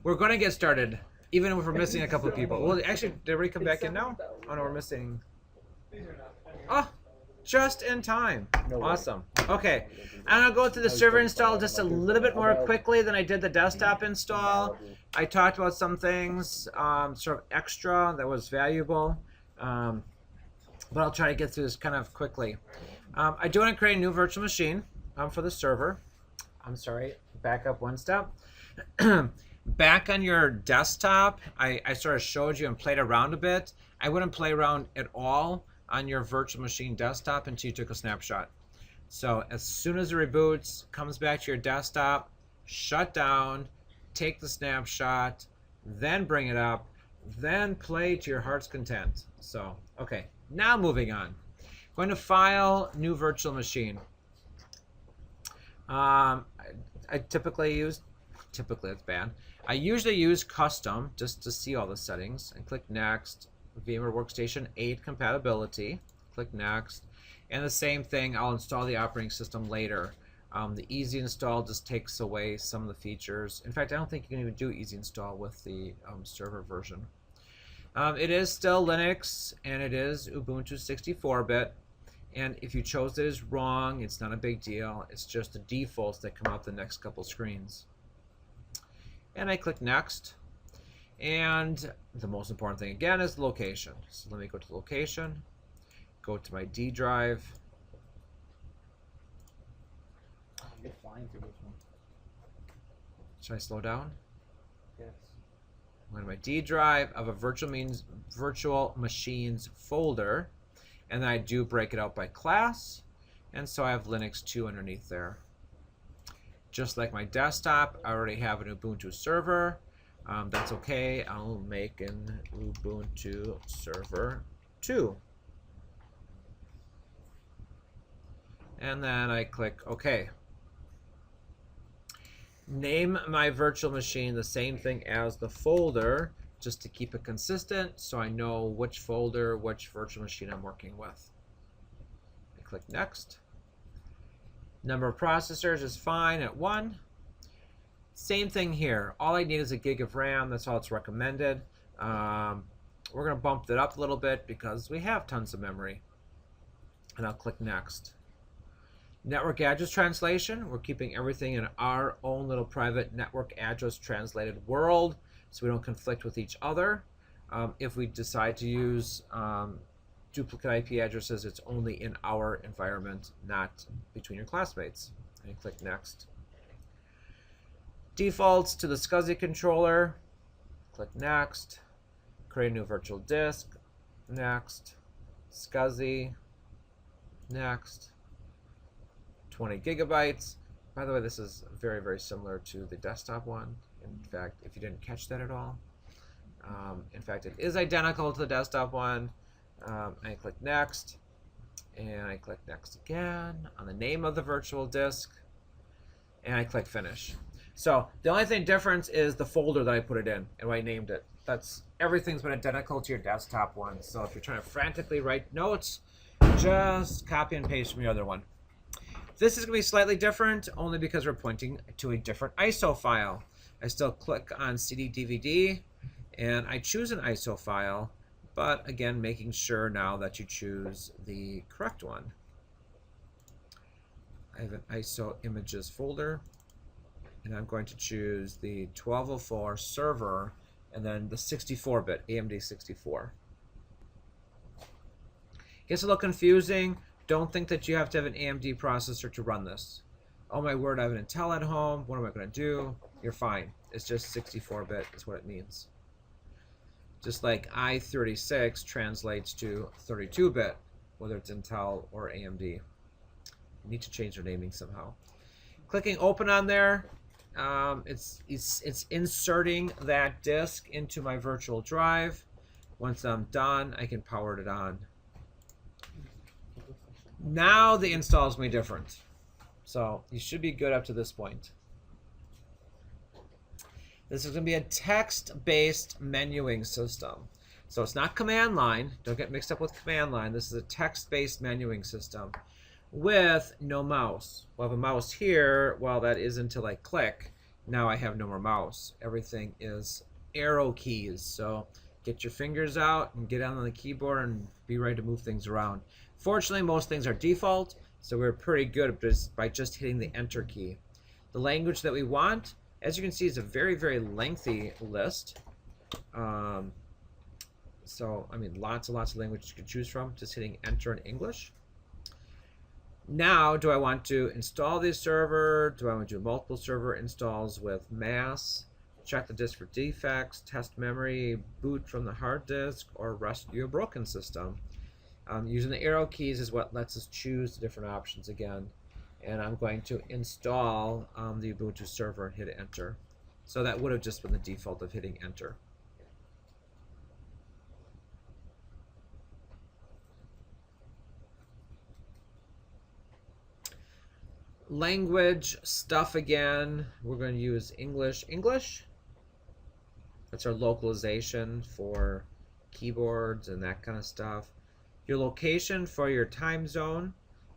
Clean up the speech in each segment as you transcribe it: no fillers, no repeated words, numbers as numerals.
We're going to get started, even if we're missing a couple of people. Well, actually, did everybody come back in now? Oh, no, we're missing. Oh, just in time. Awesome. Okay, I'm going to go through the server install just a little bit more quickly than I did the desktop install. I talked about some things sort of extra that was valuable, but I'll try to get through this kind of quickly. I do want to create a new virtual machine for the server. I'm sorry, back up one step. Back on your desktop, I sort of showed you and played around a bit. I wouldn't play around at all on your virtual machine desktop until you took a snapshot. So as soon as it reboots, comes back to your desktop, shut down, take the snapshot, then bring it up, then play to your heart's content. So, okay, now moving on. Going to File, New Virtual Machine. I typically use, it's bad. I usually use Custom just to see all the settings and click Next. VMware Workstation 8 compatibility, click Next. And the same thing, I'll install the operating system later. The easy install just takes away some of the features. In fact, I don't think you can even do easy install with the server version. It is still Linux, and it is Ubuntu 64-bit. And if you chose this wrong, it's not a big deal. It's just the defaults that come out the next couple screens. And I click Next. And the most important thing again is the location. So let me go to the location, go to my D drive. You're flying through this one. Should I slow down? Yes. I'm going to my D drive of a virtual machines folder, and then I do break it out by class, and so I have Linux 2 underneath there. Just like my desktop, I already have an Ubuntu server. That's okay. I'll make an Ubuntu server 2. And then I click OK. Name my virtual machine the same thing as the folder, just to keep it consistent so I know which folder, which virtual machine I'm working with. I click Next. Number of processors is fine at 1. Same thing here. All I need is a gig of RAM. That's all it's recommended. We're going to bump that up a little bit because we have tons of memory. And I'll click Next. Network address translation. We're keeping everything in our own little private network address translated world so we don't conflict with each other. If we decide to use duplicate IP addresses, it's only in our environment, not between your classmates. And you click Next. Defaults to the SCSI controller, click Next. Create a new virtual disk, Next. SCSI, Next. 20 gigabytes. By the way, this is very, very similar to the desktop one. In fact, if you didn't catch that at all. In fact, it is identical to the desktop one. I click Next, and I click Next again on the name of the virtual disk, and I click Finish. So the only thing difference is the folder that I put it in and what I named it. That's everything's been identical to your desktop one. So if you're trying to frantically write notes, just copy and paste from your other one. This is going to be slightly different only because we're pointing to a different ISO file. I still click on CD DVD and I choose an ISO file, but again, making sure now that you choose the correct one. I have an ISO images folder, and I'm going to choose the 1204 server and then the 64-bit AMD 64. Gets a little confusing. Don't think that you have to have an AMD processor to run this. Oh my word, I have an Intel at home. What am I going to do? You're fine. It's just 64-bit is what it means. Just like i36 translates to 32-bit, whether it's Intel or AMD. You need to change their naming somehow. Clicking open on there, it's inserting that disk into my virtual drive. Once I'm done, I can power it on. Now the install is going to be different. So you should be good up to this point. This is going to be a text-based menuing system. So it's not command line. Don't get mixed up with command line. This is a text-based menuing system with no mouse. We'll have a mouse here. Well, that is until I click. Now I have no more mouse. Everything is arrow keys. So get your fingers out and get on the keyboard and be ready to move things around. Fortunately, most things are default, so we're pretty good by just hitting the enter key. The language that we want, as you can see, is a very, very lengthy list. So, I mean, lots and lots of languages you can choose from. Just hitting enter in English. Now, do I want to install the server? Do I want to do multiple server installs with mass? Check the disk for defects, test memory, boot from the hard disk, or rescue a broken system? Using the arrow keys is what lets us choose the different options again. And I'm going to install the Ubuntu server and hit enter. So that would have just been the default of hitting enter. Language stuff again. We're going to use English. That's our localization for keyboards and that kind of stuff. Your location for your time zone.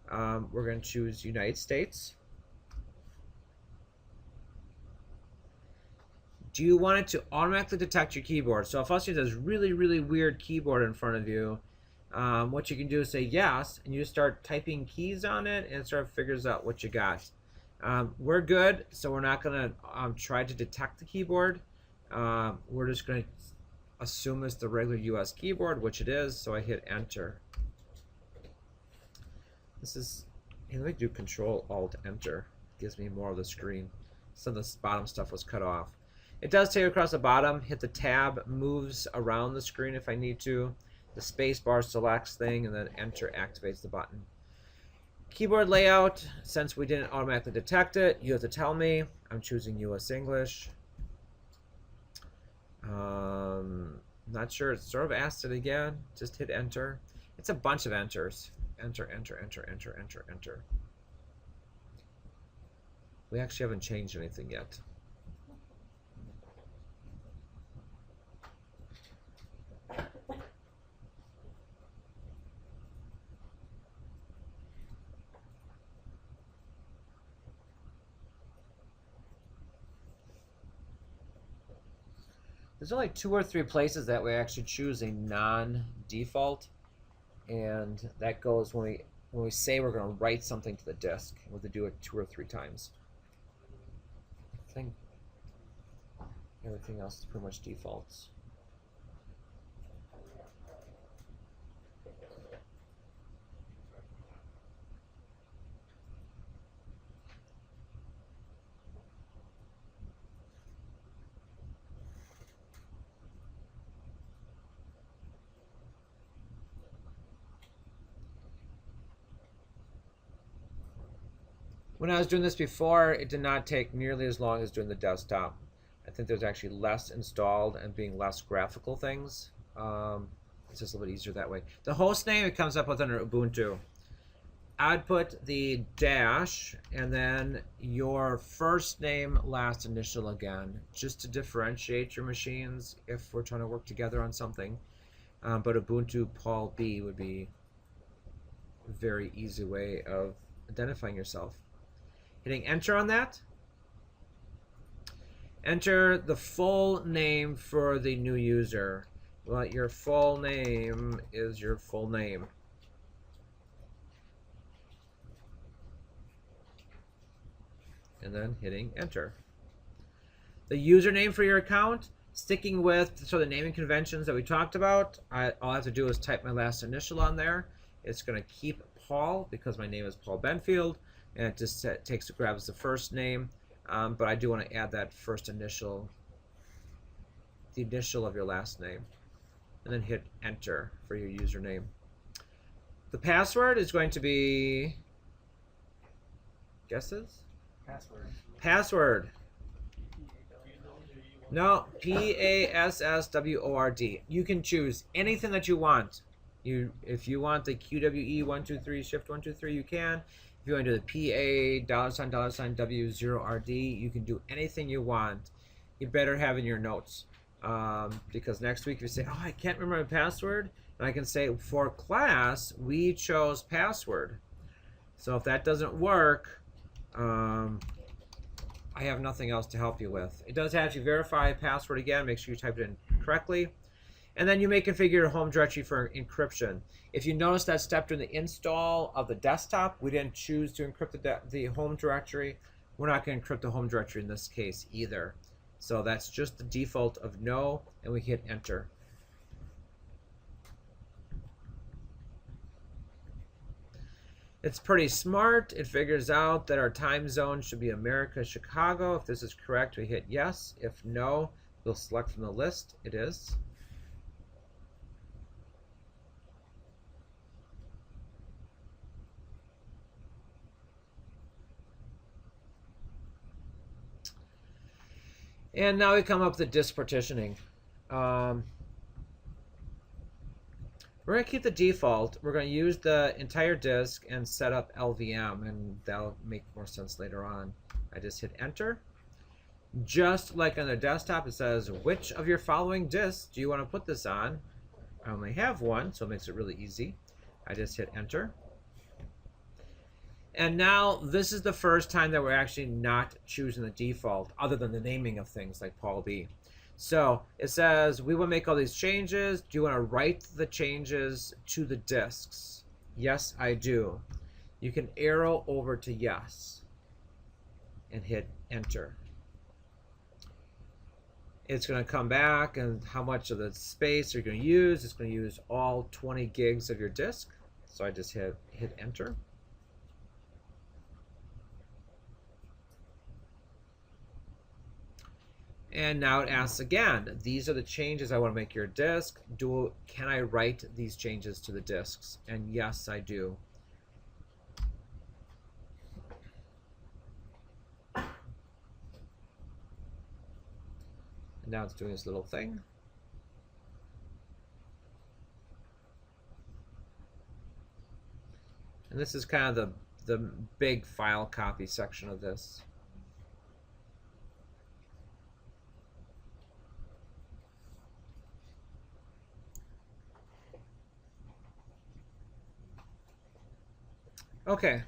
We're going to choose United States. Do you want it to automatically detect your keyboard? So if you have this really, really weird keyboard in front of you, what you can do is say yes, and you start typing keys on it, and it sort of figures out what you got. We're good, so we're not going to try to detect the keyboard. We're just going to assume it's the regular US keyboard, which it is, so I hit enter. This is, let me do Control Alt Enter. It gives me more of the screen. Some of the bottom stuff was cut off. It does take across the bottom. Hit the tab, moves around the screen if I need to. The space bar selects thing, and then enter activates the button. Keyboard layout, since we didn't automatically detect it, you have to tell me. I'm choosing US English. Not sure, it sort of asked it again. Just hit enter. It's a bunch of enters. Enter, enter, enter, enter, enter, enter. We actually haven't changed anything yet. There's only 2 or 3 places that we actually choose a non-default, and that goes when we say we're going to write something to the disk. We have to do it 2 or 3 times. I think everything else is pretty much defaults. When I was doing this before, it did not take nearly as long as doing the desktop. I think there's actually less installed and being less graphical things. It's just a little bit easier that way. The host name, it comes up with under Ubuntu. I'd put the dash and then your first name, last initial again, just to differentiate your machines if we're trying to work together on something. But Ubuntu Paul B would be a very easy way of identifying yourself. Hitting enter on that. Enter the full name for the new user. Well, your full name is your full name. And then hitting enter. The username for your account, sticking with the naming conventions that we talked about. All I have to do is type my last initial on there. It's going to keep Paul because my name is Paul Benfield. And it just grabs the first name, but I do want to add that first initial, the initial of your last name, and then hit enter for your username. The password is going to be, guesses? Password. No, Password. You can choose anything that you want. If you want the QWE123 shift 123, you can. If you want to do the $$W0RD, you can do anything you want. You better have in your notes. Because next week if you say, oh, I can't remember my password, and I can say, for class, we chose password. So if that doesn't work, I I have nothing else to help you with. It does have you verify a password again. Make sure you type it in correctly. And then you may configure your home directory for encryption. If you notice that step during the install of the desktop, we didn't choose to encrypt the home directory. We're not going to encrypt the home directory in this case either. So that's just the default of no, and we hit enter. It's pretty smart. It figures out that our time zone should be America, Chicago. If this is correct, we hit yes. If no, we'll select from the list. It is. And now we come up with the disk partitioning. We're going to keep the default. We're going to use the entire disk and set up LVM, and that'll make more sense later on. I just hit enter. Just like on the desktop, it says, which of your following disks do you want to put this on? I only have one, so it makes it really easy. I just hit enter. And now this is the first time that we're actually not choosing the default, other than the naming of things like Paul B. So it says, we will make all these changes. Do you want to write the changes to the disks? Yes, I do. You can arrow over to yes and hit enter. It's going to come back and how much of the space you're going to use. It's going to use all 20 gigs of your disk. So I just hit enter. And now it asks again, these are the changes I want to make your disk. Can I write these changes to the disks? And yes, I do. And now it's doing this little thing. And this is kind of the big file copy section of this. Okay.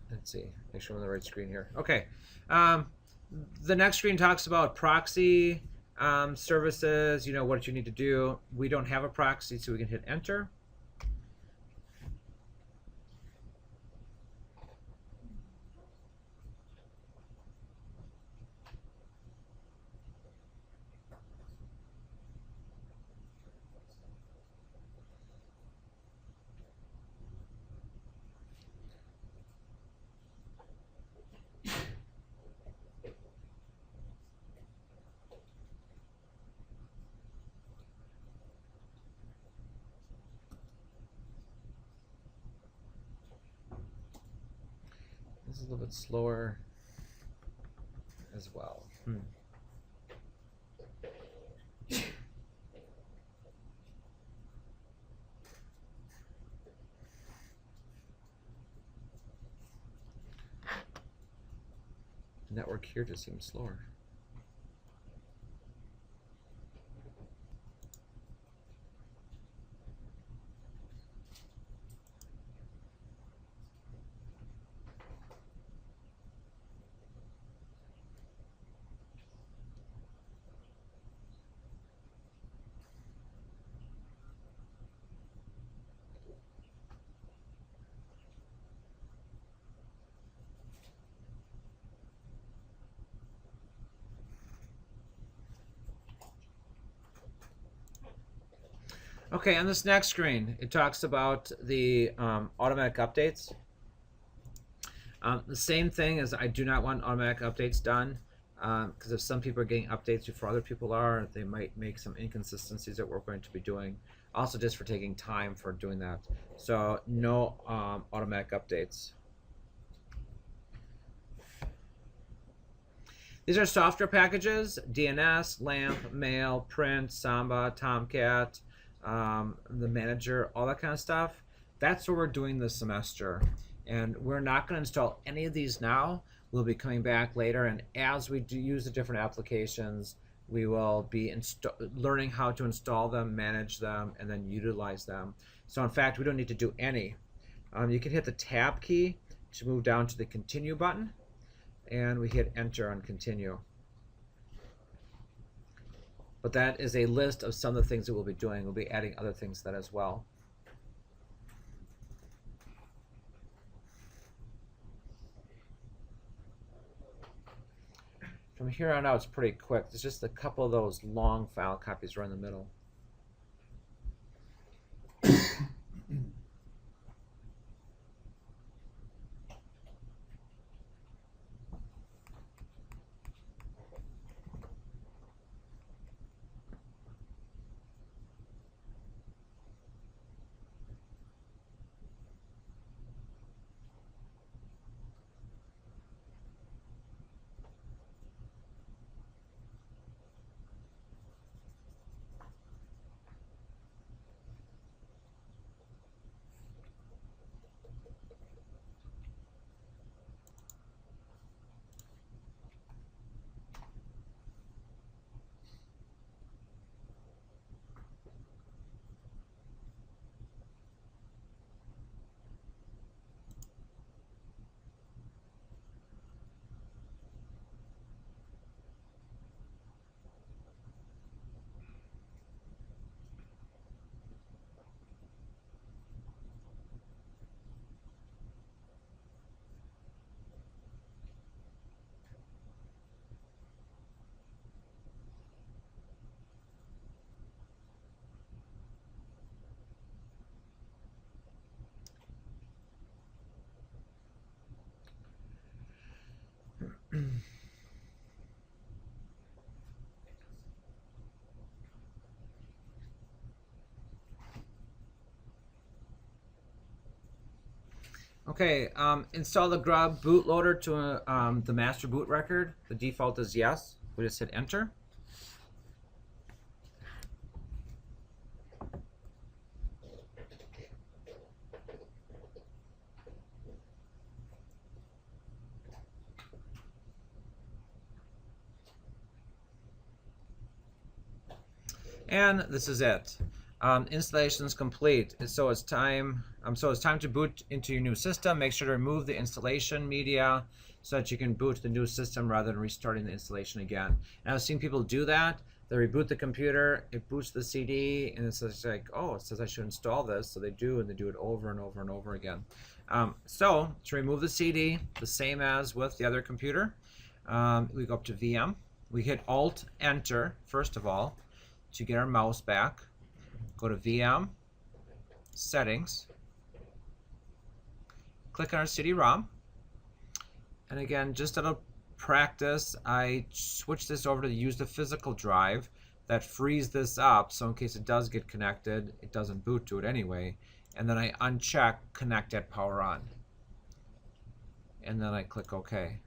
Let's see, make sure I'm on the right screen here. Okay. The next screen talks about proxy services, you know, what you need to do. We don't have a proxy, so we can hit enter. This is a little bit slower as well. The network here just seems slower. Okay, on this next screen, it talks about the automatic updates. The same thing as I do not want automatic updates done, because if some people are getting updates before other people are, they might make some inconsistencies that we're going to be doing. Also just for taking time for doing that. So no automatic updates. These are software packages: DNS, LAMP, Mail, Print, Samba, Tomcat, the manager, all that kind of stuff. That's what we're doing this semester. And we're not going to install any of these now. We'll be coming back later, and as we do use the different applications, we will be learning how to install them, manage them, and then utilize them. So in fact, we don't need to do any. You can hit the tab key to move down to the continue button, and we hit enter on continue. But that is a list of some of the things that we'll be doing. We'll be adding other things to that as well. From here on out, it's pretty quick. There's just a couple of those long file copies right in the middle. Okay, install the grub bootloader to the master boot record. The default is yes. We just hit enter. And this is it. Installation is complete. So it's time. To boot into your new system. Make sure to remove the installation media so that you can boot the new system rather than restarting the installation again. And I've seen people do that. They reboot the computer, it boots the CD, and it's just like, oh, it says I should install this. So they do, and they do it over and over and over again. So to remove the CD, the same as with the other computer, we go up to VM. We hit Alt Enter first of all to get our mouse back. Go to VM, Settings, click on our CD-ROM, and again, just out of practice, I switch this over to use the physical drive. That frees this up, so in case it does get connected, it doesn't boot to it anyway. And then I uncheck Connect at Power On, and then I click OK.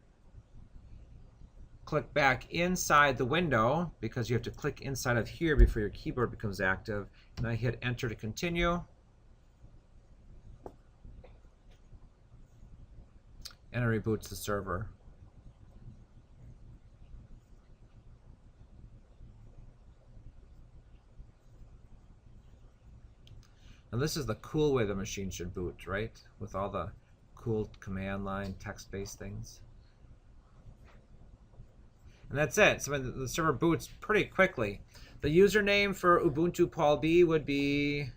Click back inside the window because you have to click inside of here before your keyboard becomes active, and I hit enter to continue, and it reboots the server. Now this is the cool way the machine should boot, right? With all the cool command line text-based things. And that's it. So the server boots pretty quickly. The username for Ubuntu Paul B would be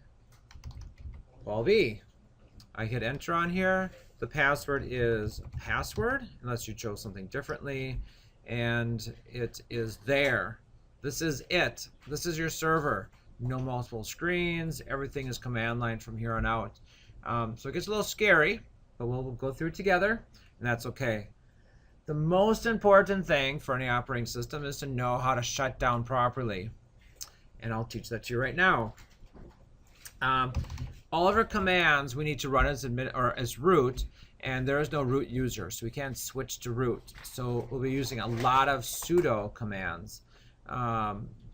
Paul B. I hit enter on here. The password is password, unless you chose something differently. And it is there. This is it. This is your server. No multiple screens. Everything is command line from here on out. So it gets a little scary, but we'll go through it together, and that's okay. The most important thing for any operating system is to know how to shut down properly. And I'll teach that to you right now. All of our commands we need to run as root, and there is no root user, so we can't switch to root. So we'll be using a lot of sudo commands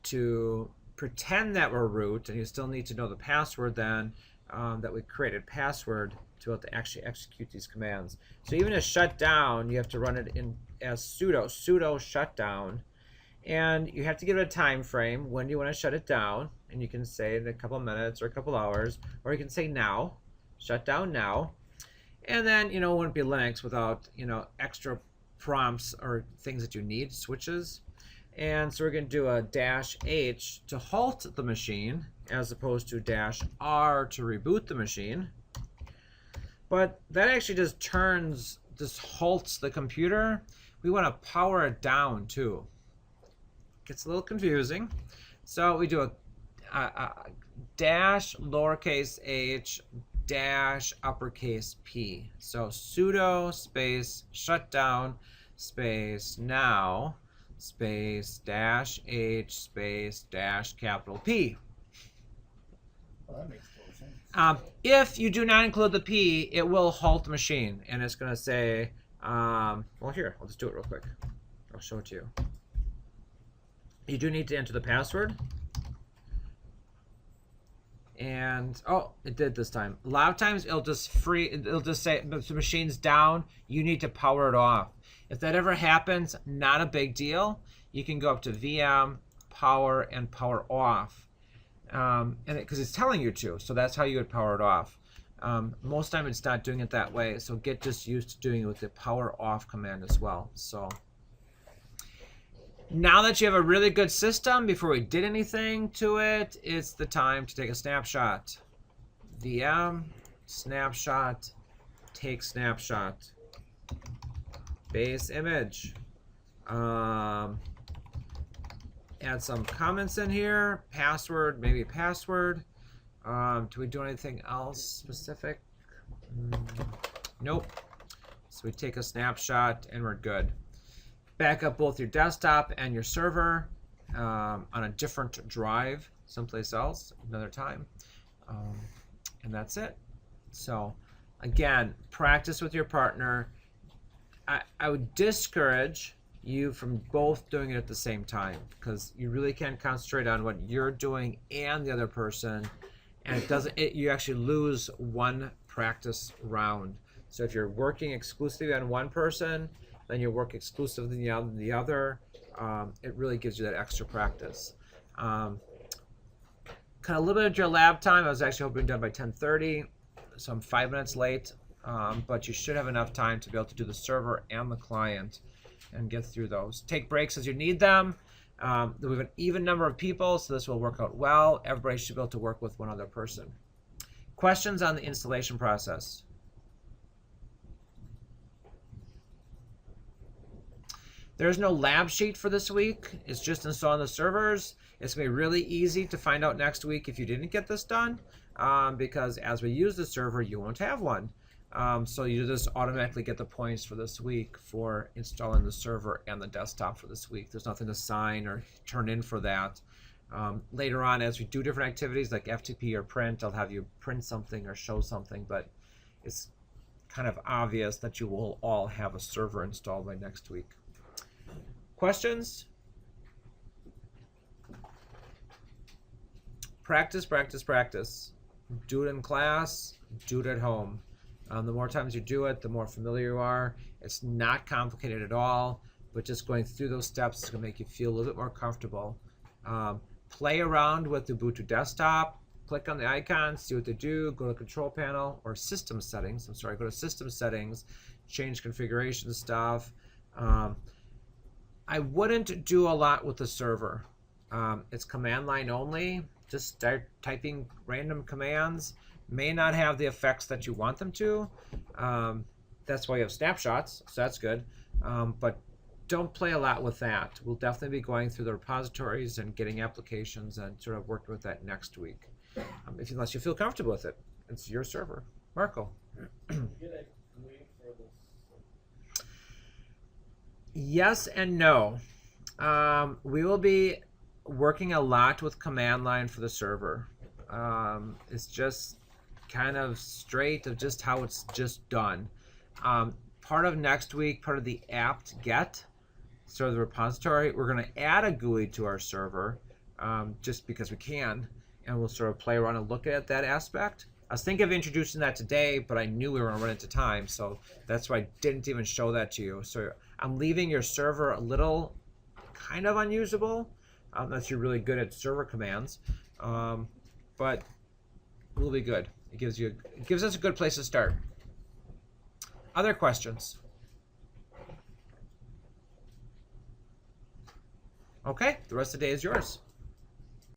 to pretend that we're root, and you still need to know the password then that we created password to be able to actually execute these commands. So even to shut down, you have to run it in as sudo shutdown, and you have to give it a time frame. When do you want to shut it down? And you can say in a couple minutes or a couple hours, or you can say now, shut down now. And then, it wouldn't be Linux without, extra prompts or things that you need, switches. And so we're going to do a -H to halt the machine as opposed to -R to reboot the machine. But that actually just halts the computer. We want to power it down too. Gets a little confusing. So we do a -h -P. So sudo space shutdown space now space -H space -P. Well, that makes total sense. If you do not include the P, it will halt the machine, and it's going to say, well, here, I'll just do it real quick. I'll show it to you. You do need to enter the password. And, oh, it did this time. A lot of times it'll just say the machine's down, you need to power it off. If that ever happens, not a big deal. You can go up to VM, power, and power off. And because it's telling you to, so that's how you would power it off. Most time it's not doing it that way, so get just used to doing it with the power off command as well. So now that you have a really good system, before we did anything to it, it's the time to take a snapshot. VM, snapshot, take snapshot. Base image. Add some comments in here. Password, maybe password. Do we do anything else specific? Nope. So we take a snapshot and we're good. Back up both your desktop and your server on a different drive someplace else another time. And that's it. So again, practice with your partner. I would discourage you from both doing it at the same time, because you really can't concentrate on what you're doing and the other person, and you actually lose one practice round. So if you're working exclusively on one person, then you work exclusively on the other. It really gives you that extra practice. Kind of a little bit of your lab time. I was actually hoping done by 10:30, so I'm 5 minutes late. But you should have enough time to be able to do the server and the client and get through those. Take breaks as you need them. We have an even number of people, so this will work out well. Everybody should be able to work with one other person. Questions on the installation process? There's no lab sheet for this week. It's just installing the servers. It's going to be really easy to find out next week if you didn't get this done, because as we use the server, you won't have one. So you just automatically get the points for this week for installing the server and the desktop for this week. There's nothing to sign or turn in for that. Later on, as we do different activities like FTP or print, I'll have you print something or show something, but it's kind of obvious that you will all have a server installed by next week. Questions? Practice, practice, practice. Do it in class, do it at home. The more times you do it, the more familiar you are. It's not complicated at all, but just going through those steps is going to make you feel a little bit more comfortable. Play around with the Ubuntu desktop. Click on the icons, see what they do. Go to Control Panel or System Settings. Go to System Settings, change configuration stuff. I wouldn't do a lot with the server. It's command line only. Just start typing random commands. May not have the effects that you want them to. That's why you have snapshots, so that's good. But don't play a lot with that. We'll definitely be going through the repositories and getting applications and sort of working with that next week. Unless you feel comfortable with it. It's your server. Marco. Yes and no. We will be working a lot with command line for the server. It's just kind of straight of just how it's just done. Part of next week, part of the apt-get, sort of the repository, we're going to add a GUI to our server just because we can, and we'll sort of play around and look at that aspect. I was thinking of introducing that today, but I knew we were going to run into time, so that's why I didn't even show that to you. So I'm leaving your server a little kind of unusable, unless you're really good at server commands, but we'll be good. It gives us a good place to start. Other questions? Okay, the rest of the day is yours.